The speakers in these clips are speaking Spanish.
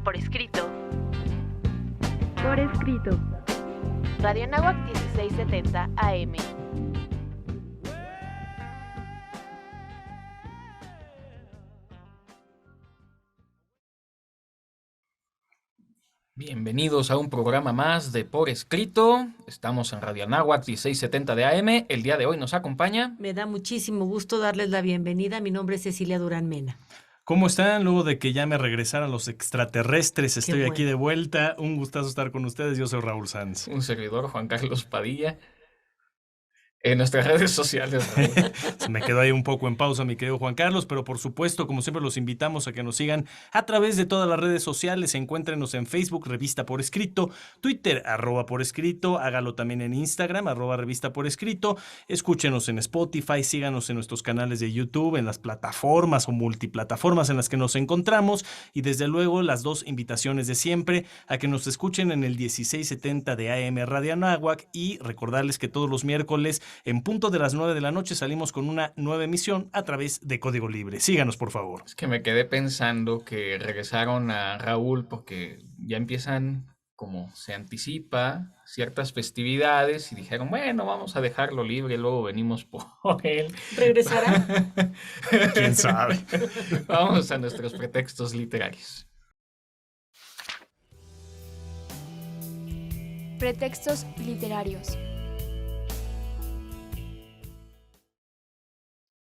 Por escrito. Por escrito. Radio Anáhuac 1670 AM. Bienvenidos a un programa más de Por Escrito. Estamos en Radio Anáhuac 1670 de AM. El día de hoy nos acompaña... Me da muchísimo gusto darles la bienvenida. Mi nombre es Cecilia Durán Mena. ¿Cómo están? Luego de que ya me regresaran los extraterrestres, estoy bueno. aquí de vuelta. Un gustazo estar con ustedes. Yo soy Raúl Sanz. Un servidor, Juan Carlos Padilla. En nuestras redes sociales, Raúl. Se me quedó ahí un poco en pausa, mi querido Juan Carlos, pero por supuesto, como siempre, los invitamos a que nos sigan a través de todas las redes sociales. Encuéntrenos en Facebook, Revista Por Escrito, Twitter, @Por Escrito, hágalo también en Instagram, @Revista Por Escrito. Escúchenos en Spotify, síganos en nuestros canales de YouTube, en las plataformas o multiplataformas en las que nos encontramos. Y desde luego, las dos invitaciones de siempre a que nos escuchen en el 1670 de AM Radio Anáhuac y recordarles que todos los miércoles en punto de las 9 de la noche salimos con una nueva emisión a través de Código Libre. Síganos, por favor. Es que me quedé pensando que regresaron a Raúl porque ya empiezan, como se anticipa, ciertas festividades y dijeron, bueno, vamos a dejarlo libre, luego venimos por él. ¿Regresará? ¿Quién sabe? Vamos a nuestros pretextos literarios. Pretextos literarios.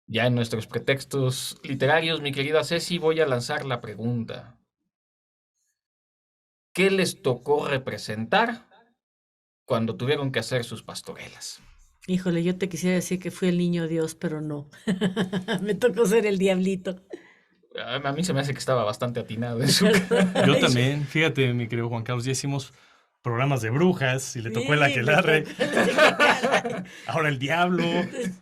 Ya en nuestros pretextos literarios, mi querida Ceci, voy a lanzar la pregunta. ¿Qué les tocó representar cuando tuvieron que hacer sus pastorelas? Híjole, yo te quisiera decir que fui el niño Dios, pero no. Me tocó ser el diablito. A mí se me hace que estaba bastante atinado eso. Yo también. Fíjate, mi querido Juan Carlos, ya hicimos programas de brujas y le tocó el aquelarre. Ahora el diablo.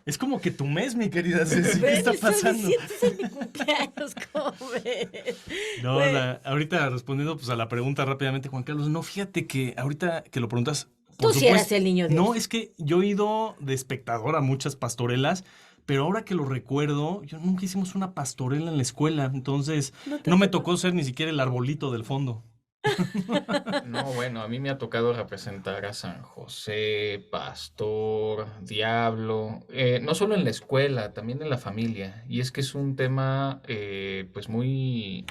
Es como que tu mes, mi querida Ceci. ¿Qué está pasando? Es mi cumpleaños, ¿cómo ves? No, Bueno. ahorita respondiendo pues a la pregunta rápidamente, Juan Carlos, no, fíjate que ahorita que lo preguntas, Tú sí eras el niño Dios. no, es que yo he ido de espectador a muchas pastorelas, pero ahora que lo recuerdo, yo nunca hicimos una pastorela en la escuela, entonces no me tocó ser ni siquiera el arbolito del fondo. No, bueno, a mí me ha tocado representar a San José, pastor, diablo, no solo en la escuela, también en la familia. Y es que es un tema pues muy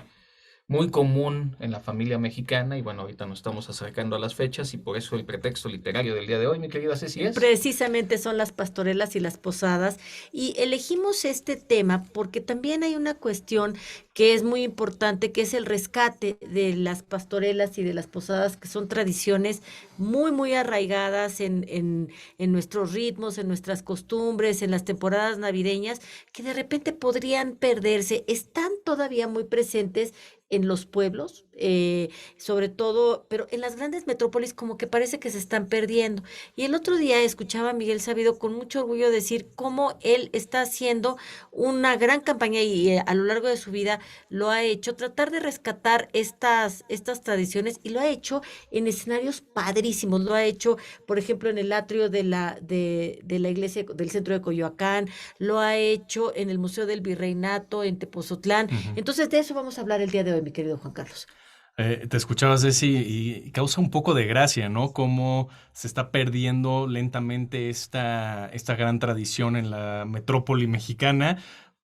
común en la familia mexicana y bueno, ahorita nos estamos acercando a las fechas y por eso el pretexto literario del día de hoy, mi querida Ceci, es... Precisamente son las pastorelas y las posadas y elegimos este tema porque también hay una cuestión que es muy importante, que es el rescate de las pastorelas y de las posadas, que son tradiciones muy, muy arraigadas en nuestros ritmos, en nuestras costumbres, en las temporadas navideñas, que de repente podrían perderse, están todavía muy presentes en los pueblos, sobre todo, pero en las grandes metrópolis como que parece que se están perdiendo. Y el otro día escuchaba a Miguel Sabido con mucho orgullo decir cómo él está haciendo una gran campaña y a lo largo de su vida lo ha hecho, tratar de rescatar estas tradiciones y lo ha hecho en escenarios padrísimos. Lo ha hecho, por ejemplo, en el atrio de la iglesia del centro de Coyoacán, lo ha hecho en el Museo del Virreinato, en Tepozotlán. Entonces de eso vamos a hablar el día de hoy, mi querido Juan Carlos. Te escuchaba, Ceci, y causa un poco de gracia, ¿no? Cómo se está perdiendo lentamente esta gran tradición en la metrópoli mexicana,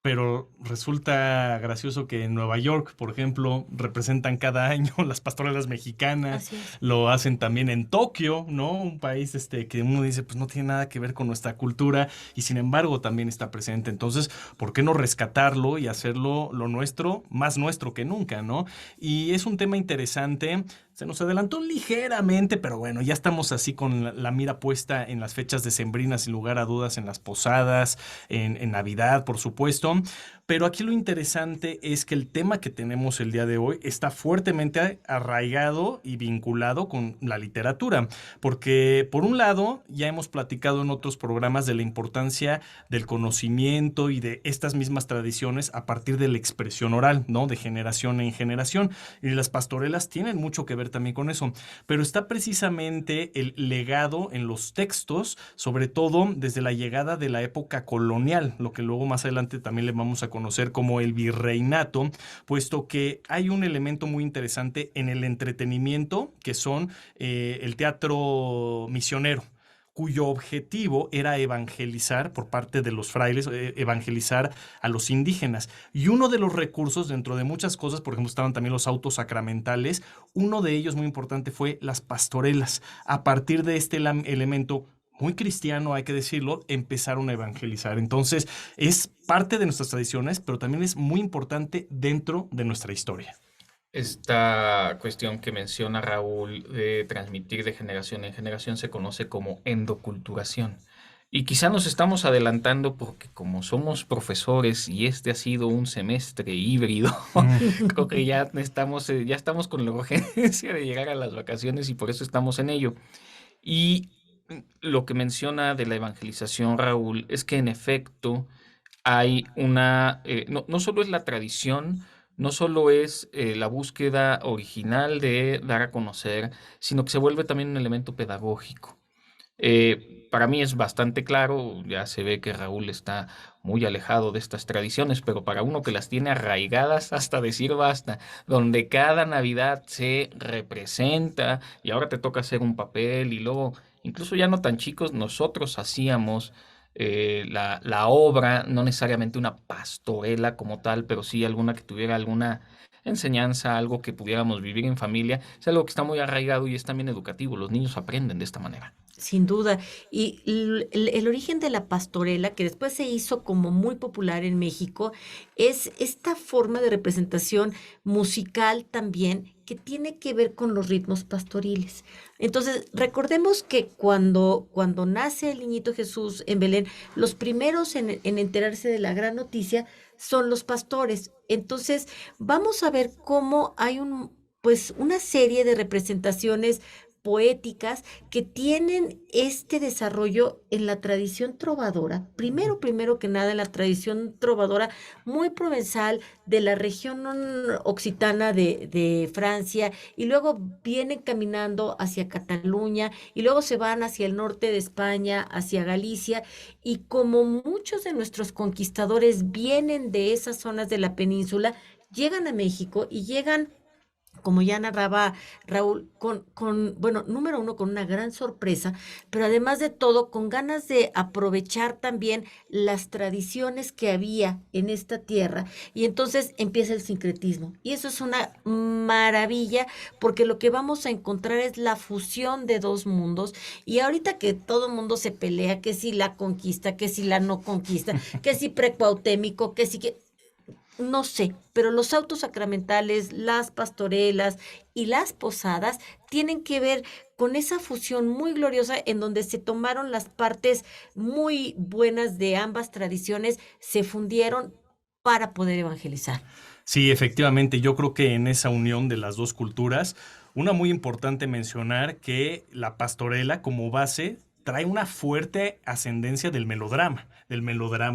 pero resulta gracioso que en Nueva York, por ejemplo, representan cada año las pastorelas mexicanas. Así es. Lo hacen también en Tokio, ¿no? Un país que uno dice, pues no tiene nada que ver con nuestra cultura y sin embargo también está presente. Entonces, ¿por qué no rescatarlo y hacerlo lo nuestro, más nuestro que nunca, ¿no? Y es un tema interesante. Se nos adelantó ligeramente, pero bueno, ya estamos así con la mira puesta en las fechas decembrinas, sin lugar a dudas, en las posadas, en Navidad, por supuesto. Pero aquí lo interesante es que el tema que tenemos el día de hoy está fuertemente arraigado y vinculado con la literatura, porque por un lado ya hemos platicado en otros programas de la importancia del conocimiento y de estas mismas tradiciones a partir de la expresión oral, ¿no? De generación en generación, y las pastorelas tienen mucho que ver también con eso, pero está precisamente el legado en los textos, sobre todo desde la llegada de la época colonial, lo que luego más adelante también le vamos a conocer como el virreinato, puesto que hay un elemento muy interesante en el entretenimiento, que son el teatro misionero, cuyo objetivo era evangelizar por parte de los frailes, evangelizar a los indígenas. Y uno de los recursos, dentro de muchas cosas, por ejemplo, estaban también los autos sacramentales, uno de ellos muy importante fue las pastorelas. A partir de este elemento muy cristiano, hay que decirlo, empezaron a evangelizar. Entonces, es parte de nuestras tradiciones, pero también es muy importante dentro de nuestra historia. Esta cuestión que menciona Raúl de transmitir de generación en generación se conoce como endoculturación. Y quizá nos estamos adelantando porque como somos profesores y este ha sido un semestre híbrido, creo que ya estamos con la urgencia de llegar a las vacaciones y por eso estamos en ello. Y lo que menciona de la evangelización, Raúl, es que en efecto hay no solo es la tradición, no solo es la búsqueda original de dar a conocer, sino que se vuelve también un elemento pedagógico. Para mí es bastante claro, ya se ve que Raúl está muy alejado de estas tradiciones, pero para uno que las tiene arraigadas hasta decir basta, donde cada Navidad se representa y ahora te toca hacer un papel y luego, incluso ya no tan chicos, nosotros hacíamos la obra, no necesariamente una pastorela como tal, pero sí alguna que tuviera alguna enseñanza, algo que pudiéramos vivir en familia, es algo que está muy arraigado y es también educativo. Los niños aprenden de esta manera. Sin duda. Y el origen de la pastorela, que después se hizo como muy popular en México, es esta forma de representación musical también que tiene que ver con los ritmos pastoriles. Entonces, recordemos que cuando nace el niñito Jesús en Belén, los primeros en enterarse de la gran noticia son los pastores. Entonces, vamos a ver cómo hay pues una serie de representaciones poéticas que tienen este desarrollo en la tradición trovadora, primero que nada en la tradición trovadora muy provenzal de la región occitana de Francia, y luego vienen caminando hacia Cataluña y luego se van hacia el norte de España, hacia Galicia, y como muchos de nuestros conquistadores vienen de esas zonas de la península, llegan a México y llegan, como ya narraba Raúl, bueno, número uno, con una gran sorpresa, pero además de todo, con ganas de aprovechar también las tradiciones que había en esta tierra, y entonces empieza el sincretismo. Y eso es una maravilla, porque lo que vamos a encontrar es la fusión de dos mundos, y ahorita que todo el mundo se pelea, que si la conquista, que si la no conquista, que si precuautémico, que si que... No sé, pero los autos sacramentales, las pastorelas y las posadas tienen que ver con esa fusión muy gloriosa en donde se tomaron las partes muy buenas de ambas tradiciones, se fundieron para poder evangelizar. Sí, efectivamente, yo creo que en esa unión de las dos culturas, una muy importante mencionar que la pastorela como base trae una fuerte ascendencia del melodrama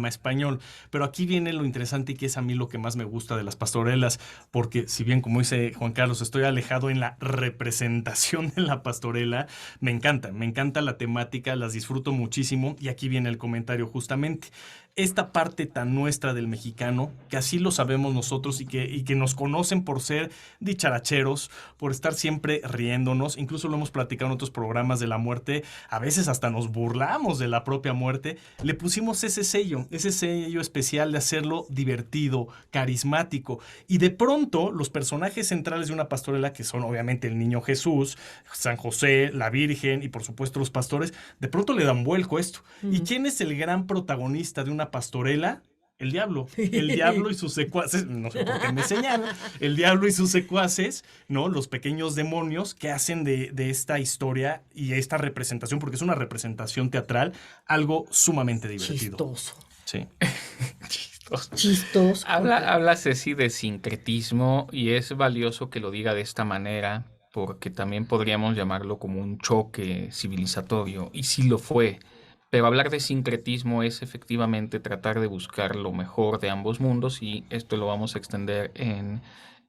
español. Pero aquí viene lo interesante y que es a mí lo que más me gusta de las pastorelas, porque si bien, como dice Juan Carlos, estoy alejado en la representación de la pastorela, me encanta la temática, las disfruto muchísimo, y aquí viene el comentario justamente. Esta parte tan nuestra del mexicano, que así lo sabemos nosotros y que nos conocen por ser dicharacheros, por estar siempre riéndonos, incluso lo hemos platicado en otros programas de la muerte, a veces hasta nos burlamos de la propia muerte, le pusimos ese sello especial de hacerlo divertido, carismático, y de pronto los personajes centrales de una pastorela, que son obviamente el niño Jesús, San José, la Virgen y por supuesto los pastores, de pronto le dan vuelco a esto. ¿Y quién es el gran protagonista de una pastorela? El diablo y sus secuaces, no sé por qué me señalan, el diablo y sus secuaces, ¿no? Los pequeños demonios que hacen de esta historia y esta representación, porque es una representación teatral, algo sumamente divertido. Chistoso. Sí. Chistoso. Habla Ceci de sincretismo y es valioso que lo diga de esta manera, porque también podríamos llamarlo como un choque civilizatorio, y sí lo fue. Pero hablar de sincretismo es efectivamente tratar de buscar lo mejor de ambos mundos, y esto lo vamos a extender en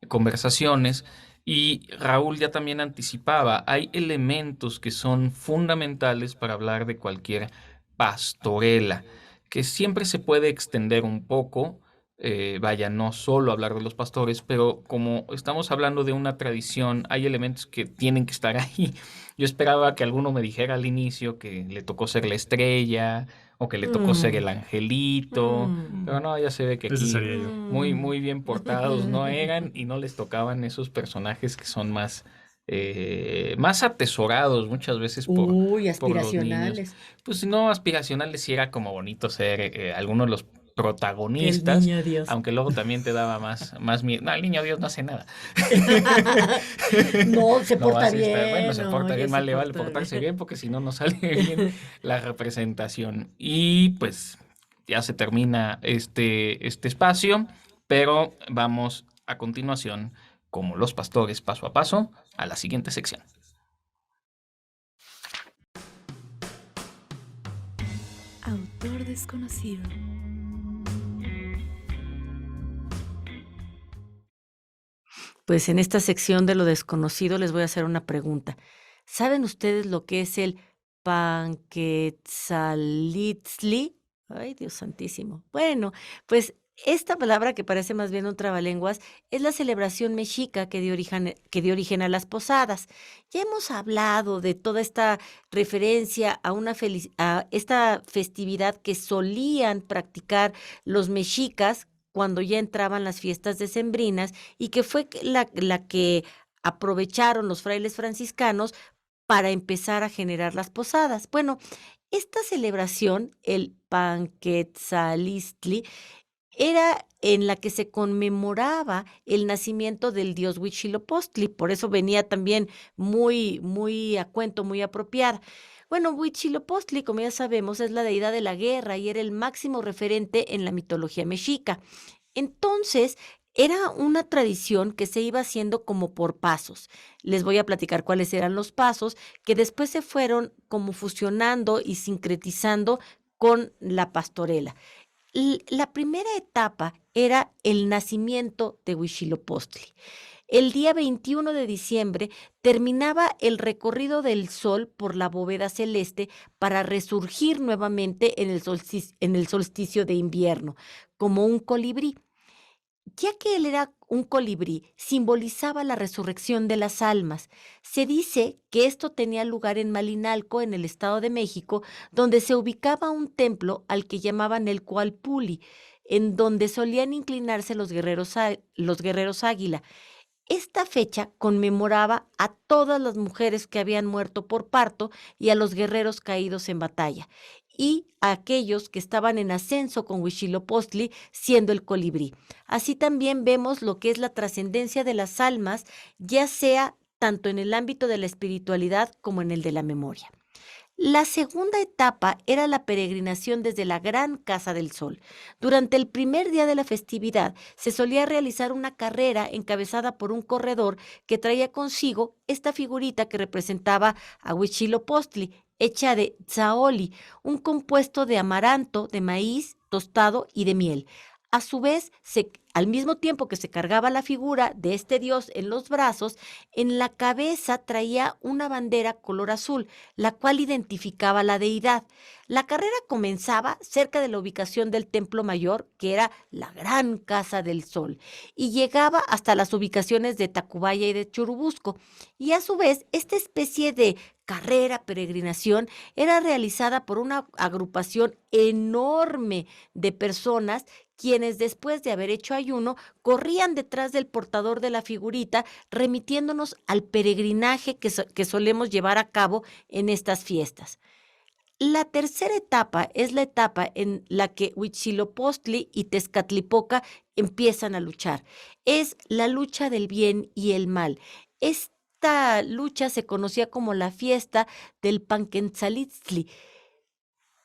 conversaciones. Y Raúl ya también anticipaba, hay elementos que son fundamentales para hablar de cualquier pastorela, que siempre se puede extender un poco, vaya, no solo hablar de los pastores, pero como estamos hablando de una tradición, hay elementos que tienen que estar ahí. Yo esperaba que alguno me dijera al inicio que le tocó ser la estrella o que le tocó ser el angelito, pero no, ya se ve que Ese aquí sería yo. muy bien portados no eran y no les tocaban esos personajes que son más atesorados muchas veces Uy, por los niños. aspiracionales. Pues si no aspiracionales, sí era como bonito ser alguno de los Que el protagonistas, niño Dios. aunque luego también te daba más miedo. No, el niño Dios no hace nada. No, se No porta vas a estar, bueno, bien, se porta oye, bien, se mal le vale porta portarse bien. bien, porque si no, no sale bien la representación. Y pues ya se termina este espacio, pero vamos a continuación, como los pastores, paso a paso, a la siguiente sección. Autor desconocido. Pues en esta sección de lo desconocido les voy a hacer una pregunta. ¿Saben ustedes lo que es el Panquetzalitzli? Ay, Dios santísimo. Bueno, pues esta palabra que parece más bien un trabalenguas es la celebración mexica que dio origen a las posadas. Ya hemos hablado de toda esta referencia a esta festividad que solían practicar los mexicas cuando ya entraban las fiestas decembrinas y que fue la que aprovecharon los frailes franciscanos para empezar a generar las posadas. Bueno, esta celebración, el Panquetzalistli, era en la que se conmemoraba el nacimiento del dios Huitzilopochtli, por eso venía también muy a cuento, muy apropiada. Bueno, Huitzilopochtli, como ya sabemos, es la deidad de la guerra y era el máximo referente en la mitología mexica. Entonces, era una tradición que se iba haciendo como por pasos. Les voy a platicar cuáles eran los pasos que después se fueron como fusionando y sincretizando con la pastorela. La primera etapa era el nacimiento de Huitzilopochtli. El día 21 de diciembre terminaba el recorrido del sol por la bóveda celeste para resurgir nuevamente en el solsticio de invierno, como un colibrí. Ya que él era un colibrí, simbolizaba la resurrección de las almas. Se dice que esto tenía lugar en Malinalco, en el Estado de México, donde se ubicaba un templo al que llamaban el Cualpuli, en donde solían inclinarse los guerreros águila. Esta fecha conmemoraba a todas las mujeres que habían muerto por parto y a los guerreros caídos en batalla, y a aquellos que estaban en ascenso con Huitzilopochtli, siendo el colibrí. Así también vemos lo que es la trascendencia de las almas, ya sea tanto en el ámbito de la espiritualidad como en el de la memoria. La segunda etapa era la peregrinación desde la Gran Casa del Sol. Durante el primer día de la festividad se solía realizar una carrera encabezada por un corredor que traía consigo esta figurita que representaba a Huitzilopochtli, hecha de tzaoli, un compuesto de amaranto, de maíz tostado y de miel. A su vez, al mismo tiempo que se cargaba la figura de este dios en los brazos, en la cabeza traía una bandera color azul, la cual identificaba la deidad. La carrera comenzaba cerca de la ubicación del Templo Mayor, que era la Gran Casa del Sol, y llegaba hasta las ubicaciones de Tacubaya y de Churubusco. Y a su vez, esta especie de carrera, peregrinación, era realizada por una agrupación enorme de personas quienes después de haber hecho ayuno corrían detrás del portador de la figurita, remitiéndonos al peregrinaje que solemos llevar a cabo en estas fiestas. La tercera etapa es la etapa en la que Huitzilopochtli y Tezcatlipoca empiezan a luchar. Es la lucha del bien y el mal. Esta lucha se conocía como la fiesta del Panquetzalitzli,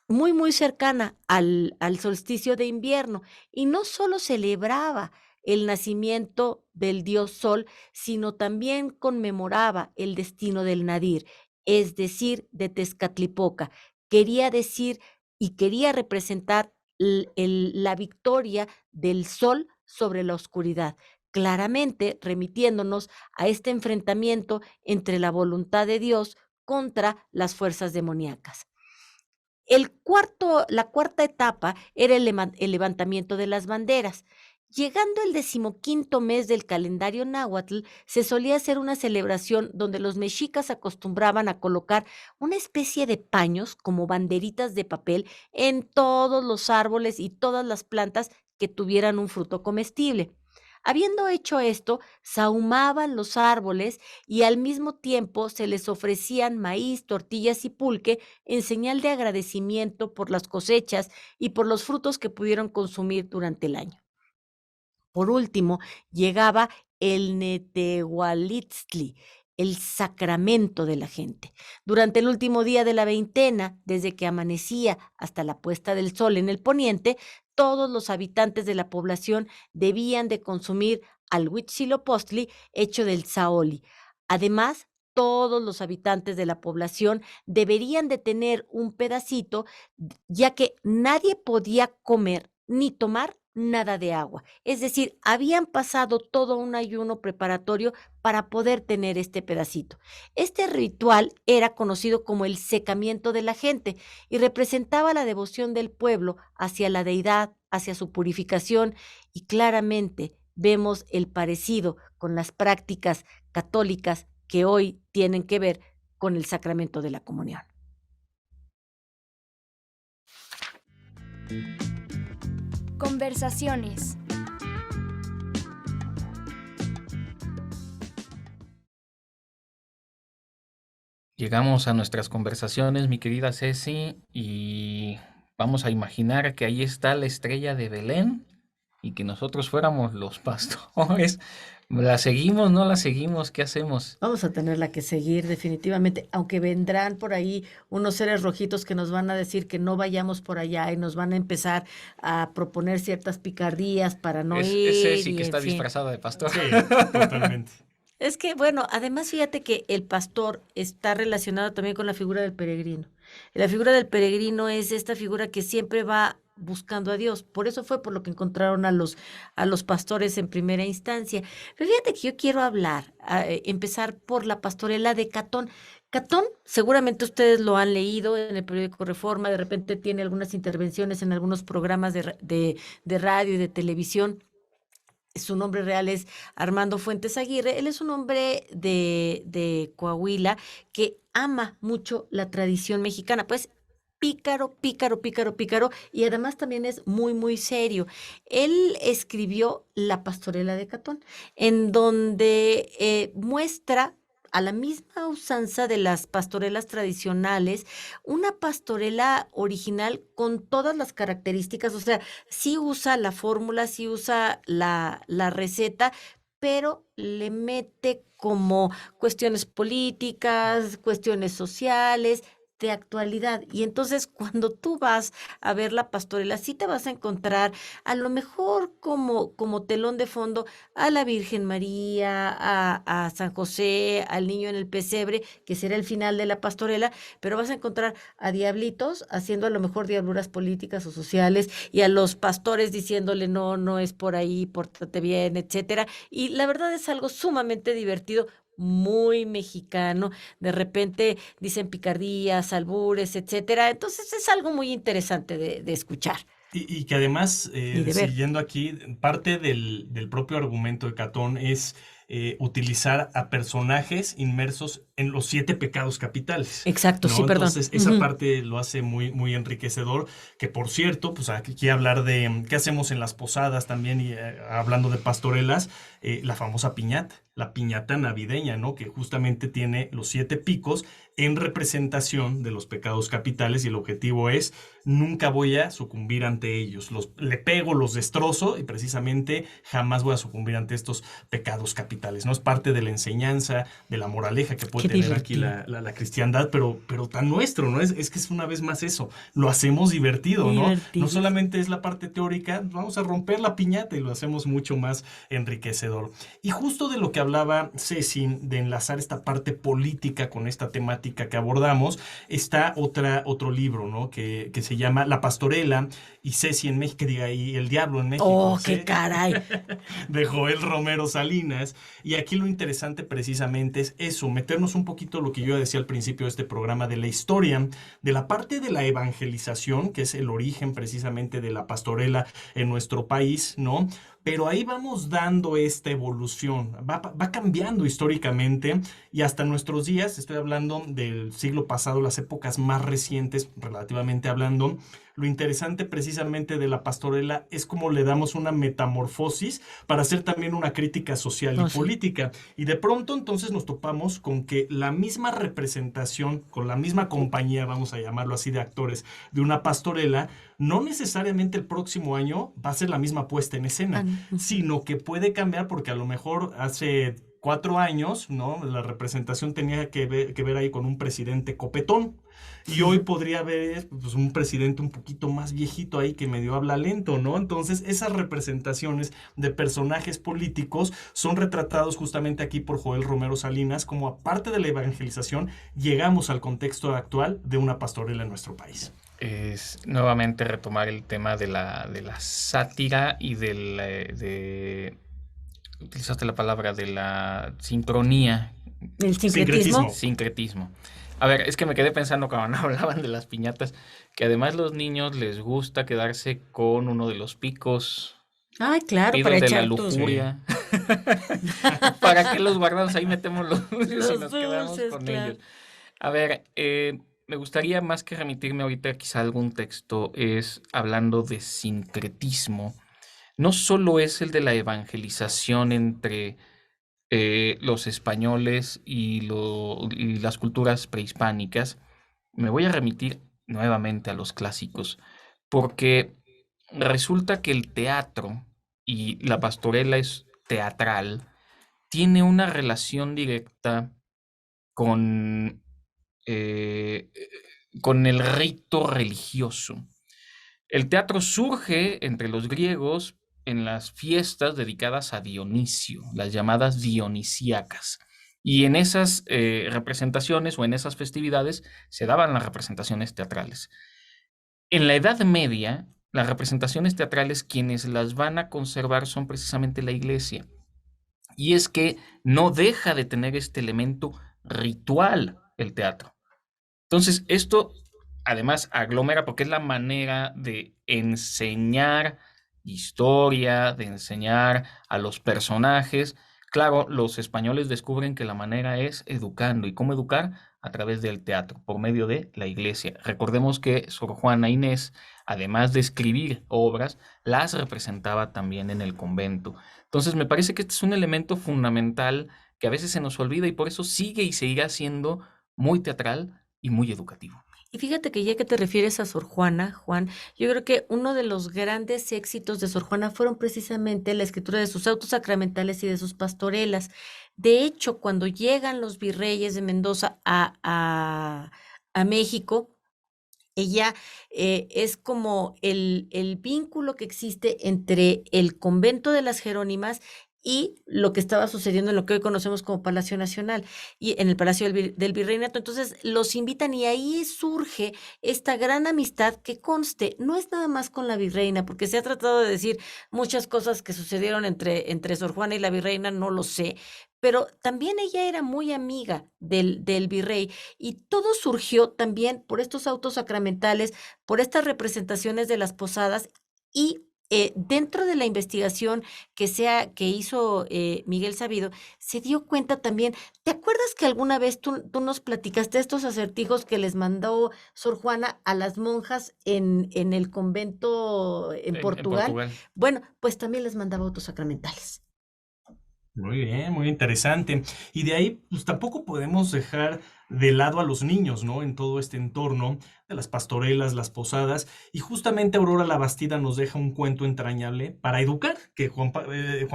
muy cercana al solsticio de invierno, y no solo celebraba el nacimiento del dios Sol, sino también conmemoraba el destino del Nadir, es decir, de Tezcatlipoca. Quería decir y quería representar la victoria del Sol sobre la oscuridad, claramente remitiéndonos a este enfrentamiento entre la voluntad de Dios contra las fuerzas demoníacas. La cuarta etapa era el levantamiento de las banderas. Llegando el 15º mes del calendario náhuatl, se solía hacer una celebración donde los mexicas acostumbraban a colocar una especie de paños como banderitas de papel en todos los árboles y todas las plantas que tuvieran un fruto comestible. Habiendo hecho esto, sahumaban los árboles y al mismo tiempo se les ofrecían maíz, tortillas y pulque en señal de agradecimiento por las cosechas y por los frutos que pudieron consumir durante el año. Por último, llegaba el Netehualitztli, el sacramento de la gente. Durante el último día de la veintena, desde que amanecía hasta la puesta del sol en el poniente, todos los habitantes de la población debían de consumir al Huitzilopochtli hecho del saoli. Además, todos los habitantes de la población deberían de tener un pedacito, ya que nadie podía comer ni tomar nada de agua. Es decir, habían pasado todo un ayuno preparatorio para poder tener este pedacito. Este ritual era conocido como el secamiento de la gente y representaba la devoción del pueblo hacia la deidad, hacia su purificación, y claramente vemos el parecido con las prácticas católicas que hoy tienen que ver con el sacramento de la comunión. Conversaciones. Llegamos a nuestras conversaciones, mi querida Ceci, y vamos a imaginar que ahí está la estrella de Belén y que nosotros fuéramos los pastores. ¿La seguimos, no la seguimos? ¿Qué hacemos? Vamos a tenerla que seguir definitivamente, aunque vendrán por ahí unos seres rojitos que nos van a decir que no vayamos por allá y nos van a empezar a proponer ciertas picardías para no ir. Es Ceci que y, está en fin. disfrazada de pastor. Sí, totalmente. Es que, bueno, además fíjate que el pastor está relacionado también con la figura del peregrino. La figura del peregrino es esta figura que siempre va buscando a Dios. Por eso fue por lo que encontraron a los pastores en primera instancia. Pero fíjate que yo quiero empezar por la pastorela de Catón. Catón, seguramente ustedes lo han leído en el periódico Reforma, de repente tiene algunas intervenciones en algunos programas de radio y de televisión. Su nombre real es Armando Fuentes Aguirre. Él es un hombre de Coahuila que ama mucho la tradición mexicana. Pues pícaro, y además también es muy, muy serio. Él escribió La Pastorela de Catón, en donde muestra a la misma usanza de las pastorelas tradicionales, una pastorela original con todas las características, o sea, sí usa la fórmula, sí usa la receta, pero le mete como cuestiones políticas, cuestiones sociales, de actualidad. Y entonces cuando tú vas a ver la pastorela, sí te vas a encontrar a lo mejor como telón de fondo a la Virgen María, a San José, al niño en el pesebre, que será el final de la pastorela, pero vas a encontrar a diablitos haciendo a lo mejor diabluras políticas o sociales y a los pastores diciéndole no es por ahí, pórtate bien, etcétera. Y la verdad es algo sumamente divertido, muy mexicano, de repente dicen picardías, albures, etcétera. Entonces es algo muy interesante de escuchar. Y que además, Y de ver. siguiendo aquí, parte del propio argumento de Catón es utilizar a personajes inmersos en los 7 pecados capitales. Exacto, ¿no? sí, perdón. Entonces, esa Ujú. parte lo hace muy, muy enriquecedor, que por cierto, pues aquí hablar de qué hacemos en las posadas también, y hablando de pastorelas, la famosa piñata, la piñata navideña, ¿no? Que justamente tiene los 7 picos en representación de los pecados capitales, y el objetivo es, nunca voy a sucumbir ante ellos, le pego, los destrozo, y precisamente jamás voy a sucumbir ante estos pecados capitales, ¿no? Es parte de la enseñanza, de la moraleja que puede Qué tener aquí divertido. la cristiandad, pero tan nuestro, ¿no? Es que es una vez más eso, lo hacemos divertido, ¿no? Divertido. No solamente es la parte teórica, vamos a romper la piñata y lo hacemos mucho más enriquecedor. Y justo de lo que hablaba Ceci, de enlazar esta parte política con esta temática que abordamos, está otro libro, ¿no? Que se llama La Pastorela y Ceci en México, y El Diablo en México. Oh, ¿sí? qué caray. De Joel Romero Salinas, Y aquí lo interesante precisamente es eso, meternos un poquito lo que yo decía al principio de este programa de la historia, de la parte de la evangelización, que es el origen precisamente de la pastorela en nuestro país, ¿no? Pero ahí vamos dando esta evolución, va cambiando históricamente y hasta nuestros días, estoy hablando del siglo pasado, las épocas más recientes, relativamente hablando, lo interesante precisamente de la pastorela es cómo le damos una metamorfosis para hacer también una crítica social y No, sí. política. Y de pronto entonces nos topamos con que la misma representación, con la misma compañía, vamos a llamarlo así, de actores de una pastorela, no necesariamente el próximo año va a ser la misma puesta en escena, sino que puede cambiar porque a lo mejor hace 4 años, ¿no? La representación tenía que ver ahí con un presidente copetón. Y hoy podría haber pues, un presidente un poquito más viejito ahí que medio habla lento, ¿no? Entonces, esas representaciones de personajes políticos son retratados justamente aquí por Joel Romero Salinas, como aparte de la evangelización, llegamos al contexto actual de una pastorela en nuestro país. Es nuevamente retomar el tema de la sátira y utilizaste la palabra de la sincronía, El sincretismo. sincretismo. A ver, es que me quedé pensando cuando hablaban de las piñatas, que además los niños les gusta quedarse con uno de los picos, Ay, claro, picos para de la echar tus... lujuria. ¿Para qué los guardamos? Ahí metemos los dulces y Los nos quedamos dulces, con claro. ellos. A ver, me gustaría más que remitirme ahorita quizá a algún texto, es hablando de sincretismo. No solo es el de la evangelización entre los españoles y las culturas prehispánicas. Me voy a remitir nuevamente a los clásicos, porque resulta que el teatro y la pastorela es teatral, tiene una relación directa con, eh, con el rito religioso. El teatro surge entre los griegos en las fiestas dedicadas a Dionisio, las llamadas dionisíacas. Y en esas representaciones o en esas festividades se daban las representaciones teatrales. En la Edad Media, las representaciones teatrales, quienes las van a conservar son precisamente la iglesia. Y es que no deja de tener este elemento ritual el teatro. Entonces, esto además aglomera porque es la manera de enseñar historia, de enseñar a los personajes. Claro, los españoles descubren que la manera es educando. ¿Y cómo educar? A través del teatro, por medio de la iglesia. Recordemos que Sor Juana Inés, además de escribir obras, las representaba también en el convento. Entonces, me parece que este es un elemento fundamental que a veces se nos olvida y por eso sigue y seguirá siendo muy teatral y muy educativo. Y fíjate que ya que te refieres a Sor Juana, Juan, yo creo que uno de los grandes éxitos de Sor Juana fueron precisamente la escritura de sus autos sacramentales y de sus pastorelas. De hecho, cuando llegan los virreyes de Mendoza a México, ella es como el vínculo que existe entre el convento de las Jerónimas y lo que estaba sucediendo en lo que hoy conocemos como Palacio Nacional y en el Palacio del Virreinato. Entonces los invitan y ahí surge esta gran amistad que conste, no es nada más con la virreina, porque se ha tratado de decir muchas cosas que sucedieron entre Sor Juana y la virreina, no lo sé, pero también ella era muy amiga del virrey y todo surgió también por estos autos sacramentales, por estas representaciones de las posadas y dentro de la investigación que hizo Miguel Sabido, se dio cuenta también, ¿te acuerdas que alguna vez tú nos platicaste estos acertijos que les mandó Sor Juana a las monjas en el convento en Portugal? Bueno, pues también les mandaba autos sacramentales. Muy bien, muy interesante. Y de ahí, pues tampoco podemos dejar de lado a los niños, ¿no? En todo este entorno de las pastorelas, las posadas. Y justamente Aurora Labastida nos deja un cuento entrañable para educar, que Juan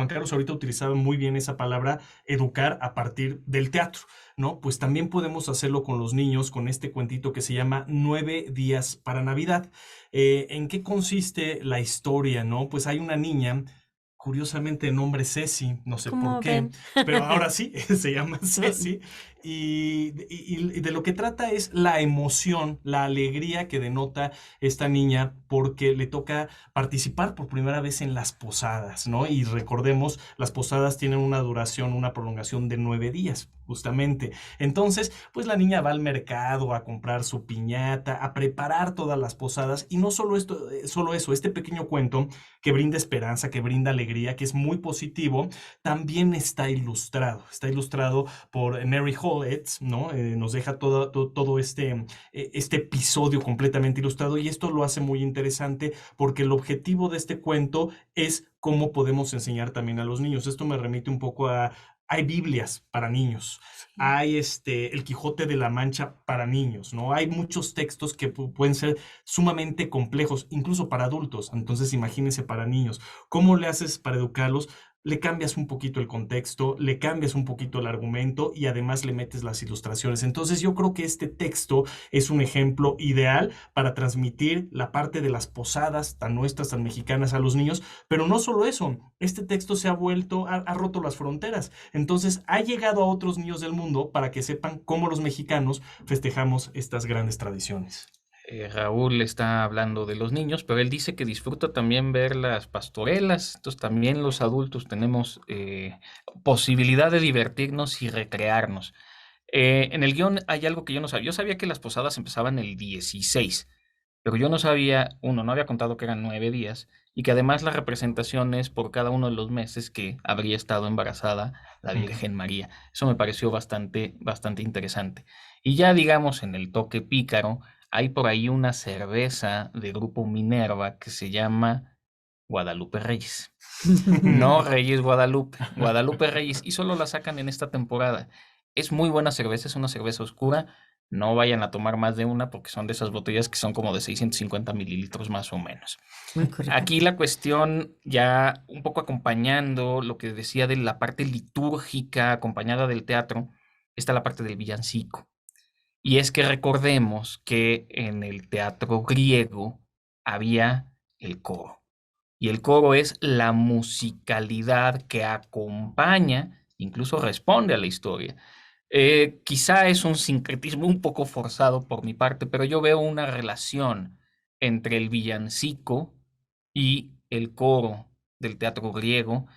Carlos ahorita utilizaba muy bien esa palabra, educar a partir del teatro, ¿no? Pues también podemos hacerlo con los niños, con este cuentito que se llama 9 días para Navidad. ¿En qué consiste la historia, no? Pues hay una niña curiosamente el nombre Ceci, no sé por ¿Cómo qué, ven? pero ahora sí, se llama Ceci. Y de lo que trata es la emoción, la alegría que denota esta niña porque le toca participar por primera vez en las posadas, ¿no? Y recordemos, las posadas tienen una duración, una prolongación de 9 días, justamente. Entonces, pues la niña va al mercado a comprar su piñata, a preparar todas las posadas. Y no solo esto, solo eso, este pequeño cuento que brinda esperanza, que brinda alegría, que es muy positivo, también está ilustrado por Mary Hollett, ¿no? Nos deja todo este episodio completamente ilustrado, y esto lo hace muy interesante porque el objetivo de este cuento es cómo podemos enseñar también a los niños. Esto me remite un poco a... Hay Biblias para niños, hay el Quijote de la Mancha para niños, ¿no? Hay muchos textos que pueden ser sumamente complejos, incluso para adultos. Entonces, imagínense para niños. ¿Cómo le haces para educarlos? Le cambias un poquito el contexto, le cambias un poquito el argumento y además le metes las ilustraciones. Entonces yo creo que este texto es un ejemplo ideal para transmitir la parte de las posadas tan nuestras, tan mexicanas a los niños, pero no solo eso, este texto se ha vuelto, ha roto las fronteras. Entonces ha llegado a otros niños del mundo para que sepan cómo los mexicanos festejamos estas grandes tradiciones. Raúl está hablando de los niños, pero él dice que disfruta también ver las pastorelas. Entonces también los adultos tenemos posibilidad de divertirnos y recrearnos. En el guión hay algo que yo no sabía. Yo sabía que las posadas empezaban el 16, pero yo no sabía, no había contado que eran 9 días y que además la representación es por cada uno de los meses que habría estado embarazada la Virgen María. Eso me pareció bastante, bastante interesante. Y ya digamos en el toque pícaro, hay por ahí una cerveza de Grupo Minerva que se llama Guadalupe Reyes. No Reyes Guadalupe, Guadalupe Reyes, y solo la sacan en esta temporada. Es muy buena cerveza, es una cerveza oscura. No vayan a tomar más de una porque son de esas botellas que son como de 650 mililitros más o menos. Muy correcto. Aquí la cuestión, ya un poco acompañando lo que decía de la parte litúrgica acompañada del teatro, está la parte del villancico. Y es que recordemos que en el teatro griego había el coro. Y el coro es la musicalidad que acompaña, incluso responde a la historia. Quizá es un sincretismo un poco forzado por mi parte, pero yo veo una relación entre el villancico y el coro del teatro griego,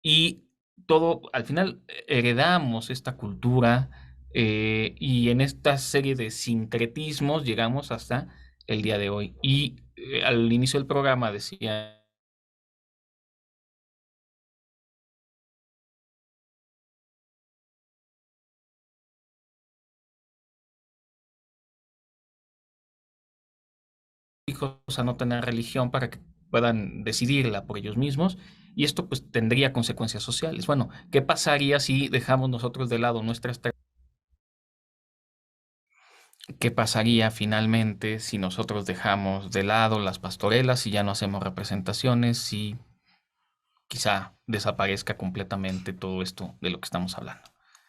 y todo, al final heredamos esta cultura, y en esta serie de sincretismos llegamos hasta el día de hoy. Y al inicio del programa decía hijos a no tener religión para que puedan decidirla por ellos mismos, y esto pues tendría consecuencias sociales. Bueno, ¿qué pasaría si dejamos nosotros de lado nuestras ¿Qué pasaría finalmente si nosotros dejamos de lado las pastorelas y ya no hacemos representaciones y quizá desaparezca completamente todo esto de lo que estamos hablando?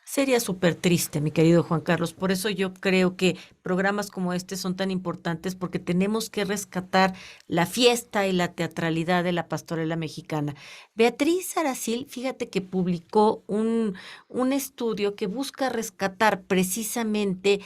Sería súper triste, mi querido Juan Carlos. Por eso yo creo que programas como este son tan importantes porque tenemos que rescatar la fiesta y la teatralidad de la pastorela mexicana. Beatriz Aracil, fíjate que publicó un estudio que busca rescatar precisamente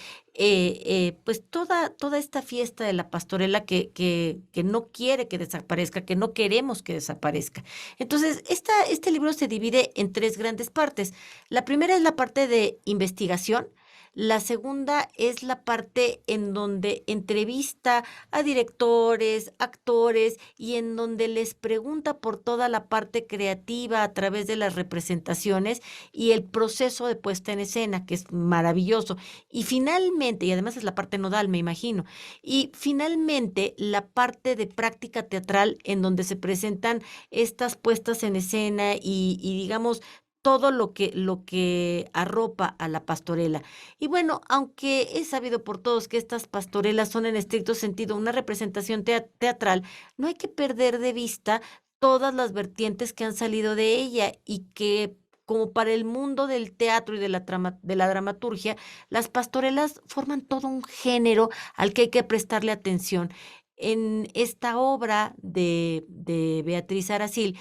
pues toda esta fiesta de la pastorela que no quiere que desaparezca, que no queremos que desaparezca. Entonces, este libro se divide en tres grandes partes. La primera es la parte de investigación. La segunda es la parte en donde entrevista a directores, actores y en donde les pregunta por toda la parte creativa a través de las representaciones y el proceso de puesta en escena, que es maravilloso. Y finalmente, y además es la parte nodal, me imagino, y finalmente la parte de práctica teatral en donde se presentan estas puestas en escena y digamos todo lo que arropa a la pastorela. Y bueno, aunque es sabido por todos que estas pastorelas son en estricto sentido una representación teatral, no hay que perder de vista todas las vertientes que han salido de ella y que como para el mundo del teatro y de la dramaturgia, las pastorelas forman todo un género al que hay que prestarle atención. En esta obra de Beatriz Aracil,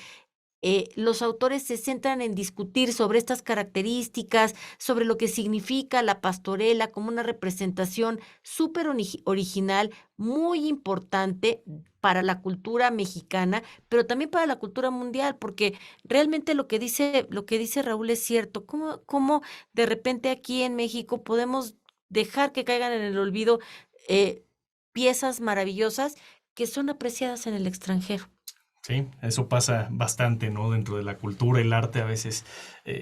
los autores se centran en discutir sobre estas características, sobre lo que significa la pastorela como una representación súper original, muy importante para la cultura mexicana, pero también para la cultura mundial, porque realmente lo que dice Raúl es cierto. ¿Cómo de repente aquí en México podemos dejar que caigan en el olvido eh, piezas maravillosas que son apreciadas en el extranjero? Sí, eso pasa bastante, ¿no? Dentro de la cultura, el arte, a veces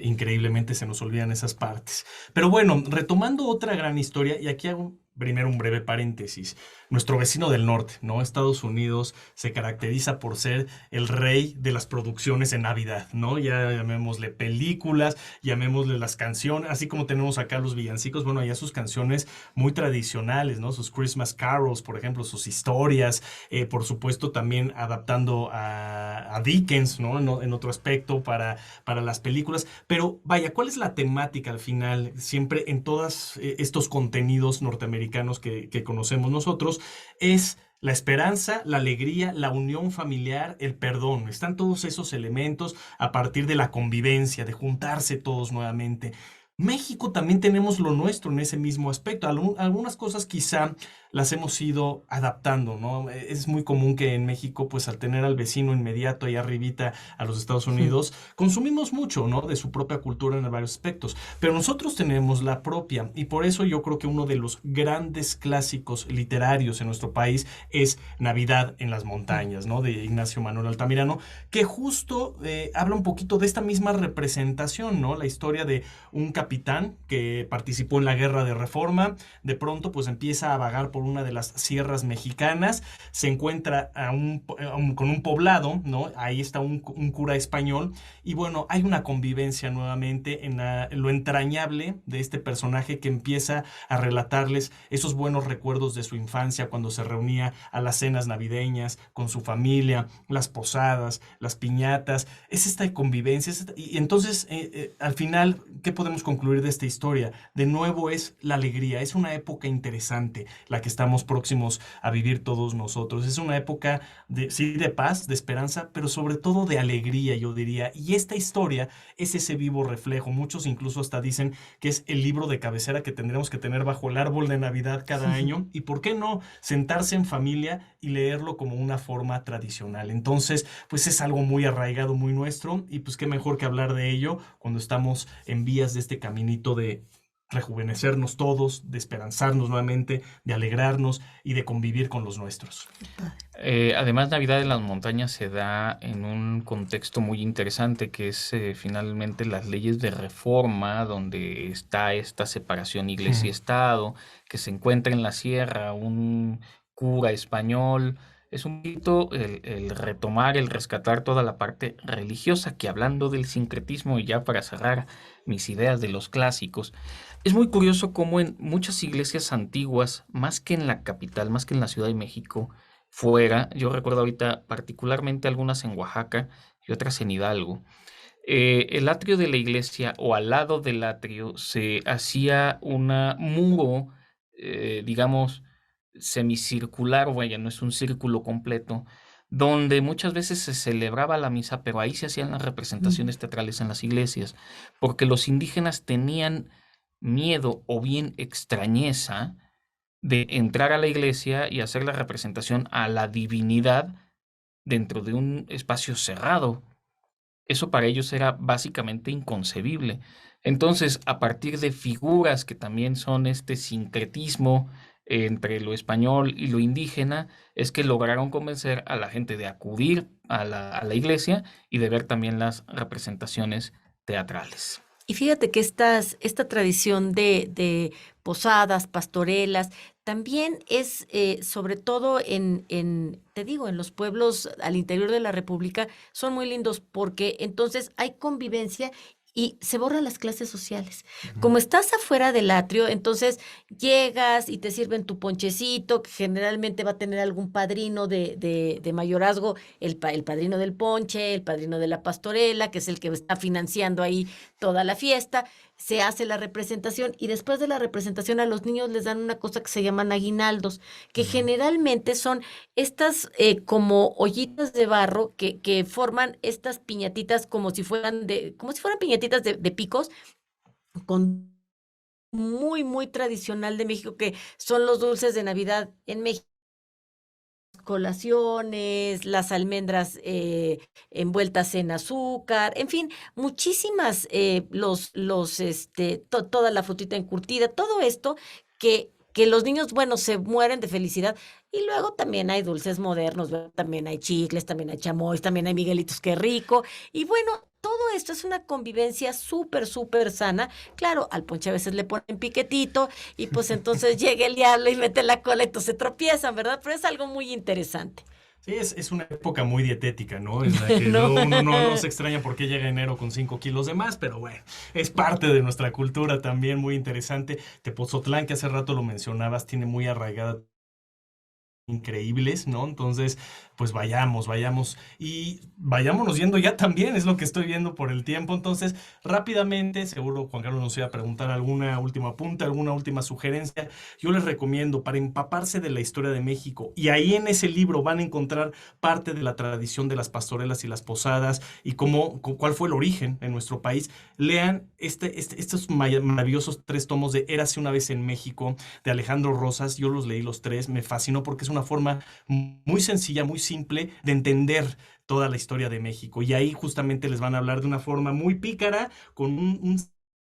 increíblemente se nos olvidan esas partes. Pero bueno, retomando otra gran historia, y aquí hago primero un breve paréntesis. Nuestro vecino del norte, ¿no? Estados Unidos se caracteriza por ser el rey de las producciones en Navidad, ¿no? Ya llamémosle películas, llamémosle las canciones, así como tenemos acá los villancicos, bueno, allá sus canciones muy tradicionales, ¿no? Sus Christmas carols, por ejemplo, sus historias, por supuesto también adaptando a Dickens, ¿no? En otro aspecto para las películas. Pero vaya, ¿cuál es la temática al final? Siempre en todos estos contenidos norteamericanos que conocemos nosotros, es la esperanza, la alegría, la unión familiar, el perdón. Están todos esos elementos a partir de la convivencia, de juntarse todos nuevamente. México también tenemos lo nuestro en ese mismo aspecto. Algunas cosas quizá las hemos ido adaptando, ¿no? Es muy común que en México, pues al tener al vecino inmediato ahí arribita a los Estados Unidos, consumimos mucho, ¿no? De su propia cultura en varios aspectos. Pero nosotros tenemos la propia, y por eso yo creo que uno de los grandes clásicos literarios en nuestro país es Navidad en las montañas, ¿no? De Ignacio Manuel Altamirano, que justo habla un poquito de esta misma representación, ¿no? La historia de un capitán que participó en la Guerra de Reforma, de pronto pues empieza a vagar por una de las sierras mexicanas, se encuentra con un poblado, ¿no? Ahí está un cura español, y bueno, hay una convivencia nuevamente en lo entrañable de este personaje que empieza a relatarles esos buenos recuerdos de su infancia cuando se reunía a las cenas navideñas con su familia, las posadas, las piñatas, es esta convivencia, y entonces al final, ¿qué podemos concluir de esta historia? De nuevo es la alegría, es una época interesante la que estamos próximos a vivir todos nosotros, es una época sí, de paz, de esperanza, pero sobre todo de alegría, yo diría, y esta historia es ese vivo reflejo. Muchos incluso hasta dicen que es el libro de cabecera que tendremos que tener bajo el árbol de Navidad cada año, y por qué no sentarse en familia y leerlo como una forma tradicional. Entonces, pues es algo muy arraigado, muy nuestro, y pues qué mejor que hablar de ello cuando estamos en vías de este caminito de rejuvenecernos todos, de esperanzarnos nuevamente, de alegrarnos y de convivir con los nuestros. Además, Navidad en las montañas se da en un contexto muy interesante que es finalmente las leyes de reforma, donde está esta separación iglesia-estado, que se encuentra en la sierra un cura español. Es un poquito el retomar, el rescatar toda la parte religiosa, que hablando del sincretismo, y ya para cerrar mis ideas de los clásicos, es muy curioso cómo en muchas iglesias antiguas, más que en la capital, más que en la Ciudad de México, fuera, yo recuerdo ahorita particularmente algunas en Oaxaca y otras en Hidalgo, el atrio de la iglesia o al lado del atrio se hacía un muro, digamos, semicircular, vaya, no es un círculo completo, donde muchas veces se celebraba la misa, pero ahí se hacían las representaciones teatrales en las iglesias, porque los indígenas tenían miedo o bien extrañeza de entrar a la iglesia y hacer la representación a la divinidad dentro de un espacio cerrado. Eso para ellos era básicamente inconcebible. Entonces, a partir de figuras que también son este sincretismo entre lo español y lo indígena, es que lograron convencer a la gente de acudir a la iglesia y de ver también las representaciones teatrales. Y fíjate que esta tradición de posadas, pastorelas, también es sobre todo te digo, en los pueblos al interior de la República, son muy lindos porque entonces hay convivencia y se borran las clases sociales. Como estás afuera del atrio, entonces llegas y te sirven tu ponchecito, que generalmente va a tener algún padrino de mayorazgo, el padrino del ponche, el padrino de la pastorela, que es el que está financiando ahí toda la fiesta. se hace la representación y después de la representación a los niños les dan una cosa que se llaman aguinaldos, que generalmente son estas como ollitas de barro que forman estas piñatitas como si fueran piñatitas de picos con muy, muy tradicional de México, que son los dulces de Navidad en México. Colaciones, las almendras envueltas en azúcar, en fin, muchísimas, toda la frutita encurtida, todo esto que los niños, bueno, se mueren de felicidad. Y luego también hay dulces modernos, ¿verdad? También hay chicles, también hay chamois, también hay miguelitos, qué rico. Y bueno, todo esto es una convivencia súper, súper sana. Claro, al ponche a veces le ponen piquetito y pues entonces llega el diablo y mete la cola y entonces se tropiezan, ¿verdad? Pero es algo muy interesante. Sí, es una época muy dietética, ¿no? En la que No. luego uno no se extraña por qué llega enero con 5 kilos de más, pero bueno, es parte de nuestra cultura también muy interesante. Tepozotlán, que hace rato lo mencionabas, tiene muy arraigada increíbles, ¿no? Entonces, pues vayamos y vayámonos yendo ya también, es lo que estoy viendo por el tiempo. Entonces, rápidamente, seguro Juan Carlos nos iba a preguntar alguna última punta, alguna última sugerencia. Yo les recomiendo para empaparse de la historia de México, y ahí en ese libro van a encontrar parte de la tradición de las pastorelas y las posadas y cuál fue el origen en nuestro país. Lean estos maravillosos 3 tomos de Érase una vez en México de Alejandro Rosas. Yo los leí los 3, me fascinó porque es una forma muy sencilla, muy simple de entender toda la historia de México. Y ahí justamente les van a hablar de una forma muy pícara, con un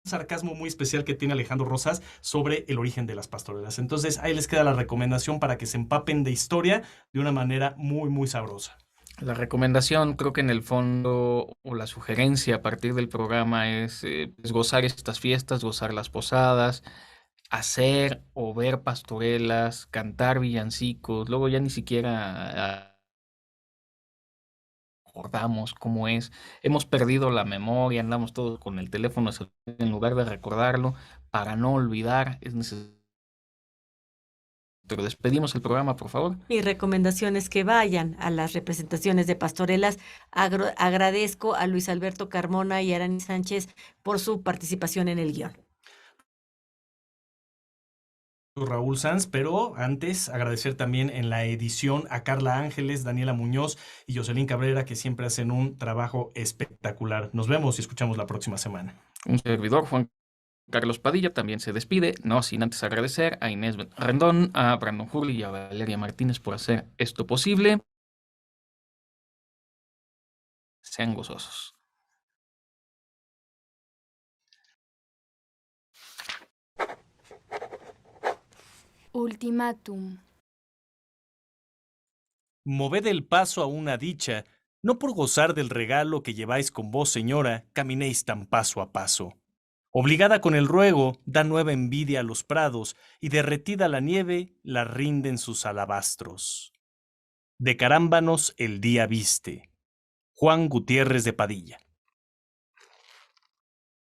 sarcasmo muy especial que tiene Alejandro Rosas sobre el origen de las pastorelas. Entonces ahí les queda la recomendación para que se empapen de historia de una manera muy, muy sabrosa. La recomendación, creo que en el fondo, o la sugerencia a partir del programa es pues, gozar estas fiestas, gozar las posadas, hacer o ver pastorelas, cantar villancicos, luego ya ni siquiera acordamos cómo es, hemos perdido la memoria, andamos todos con el teléfono en lugar de recordarlo, para no olvidar, es necesario. Pero despedimos el programa, por favor. Mi recomendación es que vayan a las representaciones de pastorelas. Agradezco a Luis Alberto Carmona y a Arani Sánchez por su participación en el guión. Raúl Sanz, pero antes agradecer también en la edición a Carla Ángeles, Daniela Muñoz y Jocelyn Cabrera, que siempre hacen un trabajo espectacular. Nos vemos y escuchamos la próxima semana. Un servidor, Juan Carlos Padilla, también se despide, no sin antes agradecer a Inés Rendón, a Brandon Hurley y a Valeria Martínez por hacer esto posible. Sean gozosos. Ultimátum. Moved el paso a una dicha, no por gozar del regalo que lleváis con vos, señora, caminéis tan paso a paso. Obligada con el ruego, da nueva envidia a los prados, y derretida la nieve, la rinden sus alabastros. De carámbanos el día viste. Juan Gutiérrez de Padilla.